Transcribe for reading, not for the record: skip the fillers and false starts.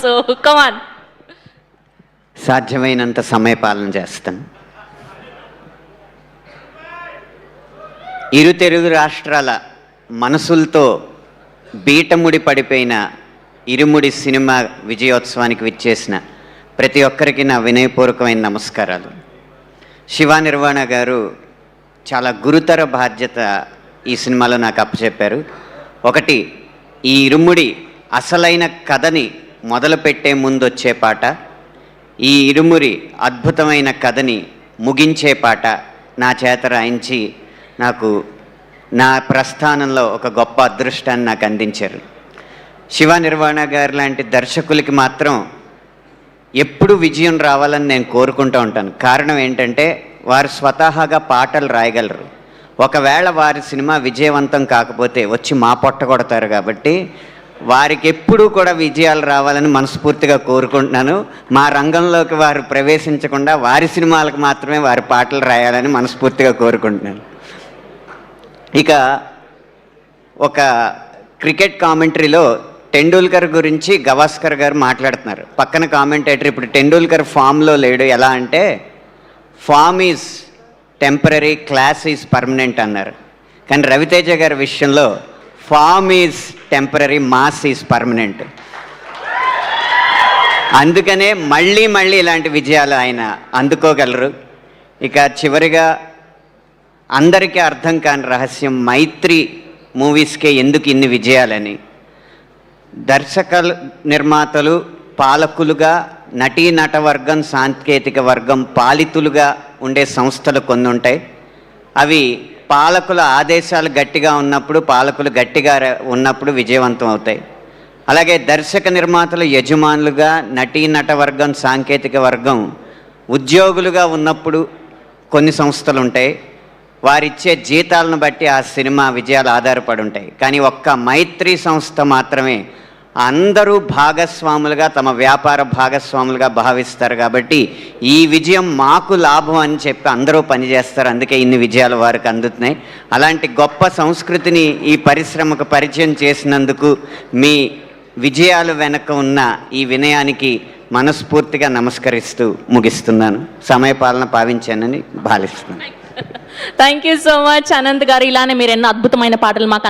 So కమాన్. సాధ్యమైనంత సమయపాలన చేస్తాను. ఇరు తెలుగు రాష్ట్రాల మనసులతో బీటముడి పడిపోయిన ఇరుముడి సినిమా విజయోత్సవానికి విచ్చేసిన ప్రతి ఒక్కరికి నా వినయపూర్వకమైన నమస్కారాలు. శివ నిర్వాణ గారు చాలా గురుతర బాధ్యత ఈ సినిమాలో నాకు అప్పచెప్పారు. ఒకటి, ఈ ఇరుముడి అసలైన కథని మొదలుపెట్టే ముందు వచ్చే పాట, ఈ ఇరుముడి అద్భుతమైన కథని ముగించే పాట నా చేత రాయించి నాకు నా ప్రస్థానంలో ఒక గొప్ప అదృష్టాన్ని నాకు అందించారు. శివ నిర్వాణ గారు లాంటి దర్శకులకి మాత్రం ఎప్పుడు విజయం రావాలని నేను కోరుకుంటూ ఉంటాను. కారణం ఏంటంటే వారు స్వతహాగా పాటలు రాయగలరు. ఒకవేళ వారి సినిమా విజయవంతం కాకపోతే వచ్చి మా పొట్ట కొడతారు. కాబట్టి వారికి ఎప్పుడూ కూడా విజయాలు రావాలని మనస్ఫూర్తిగా కోరుకుంటున్నాను. మా రంగంలోకి వారు ప్రవేశించకుండా వారి సినిమాలకు మాత్రమే వారి పాటలు రాయాలని మనస్ఫూర్తిగా కోరుకుంటున్నాను. ఇక ఒక క్రికెట్ కామెంటరీలో టెండూల్కర్ గురించి గవాస్కర్ గారు మాట్లాడుతున్నారు. పక్కన కామెంటేటర్ ఇప్పుడు టెండూల్కర్ ఫామ్లో లేడు, ఎలా అంటే form is temporary, class is permanent అన్నారు. కానీ రవితేజ గారి విషయంలో form is temporary, mass is permanent. అందుకనే మళ్ళీ మళ్ళీ ఇలాంటి విజయాలు ఆయన అందుకోగలరు. ఇక చివరిగా అందరికీ అర్థం కాని రహస్యం, మైత్రి మూవీస్కే ఎందుకు ఇన్ని విజయాలని. దర్శకులు, నిర్మాతలు, పాలకులుగా, నటీ నటవర్గం, సాంకేతిక వర్గం, పాలితులుగా ఉండే సంస్థలు కొన్ని ఉంటాయి. అవి పాలకుల ఆదేశాలు గట్టిగా ఉన్నప్పుడు, పాలకులు గట్టిగా ఉన్నప్పుడు విజయవంతం అవుతాయి. అలాగే దర్శక నిర్మాతలు యజమానులుగా, నటీ నటవర్గం, సాంకేతిక వర్గం ఉద్యోగులుగా ఉన్నప్పుడు కొన్ని సంస్థలు ఉంటాయి. వారిచ్చే జీతాలను బట్టి ఆ సినిమా విజయాలు ఆధారపడి ఉంటాయి. కానీ ఒక్క మైత్రి సంస్థ మాత్రమే అందరూ భాగస్వాములుగా, తమ వ్యాపార భాగస్వాములుగా భావిస్తారు. కాబట్టి ఈ విజయం మాకు లాభం అని చెప్పి అందరూ పనిచేస్తారు. అందుకే ఇన్ని విజయాలు వారికి అందుతున్నాయి. అలాంటి గొప్ప సంస్కృతిని ఈ పరిశ్రమకు పరిచయం చేసినందుకు మీ విజయాలు వెనక ఉన్న ఈ వినయానికి మనస్ఫూర్తిగా నమస్కరిస్తూ ముగిస్తున్నాను. సమయపాలన భావించానని భావిస్తున్నాను. Thank you so much Anant గారు. ఇలానే మీరు ఎన్నో అద్భుతమైన పాటలు మాకు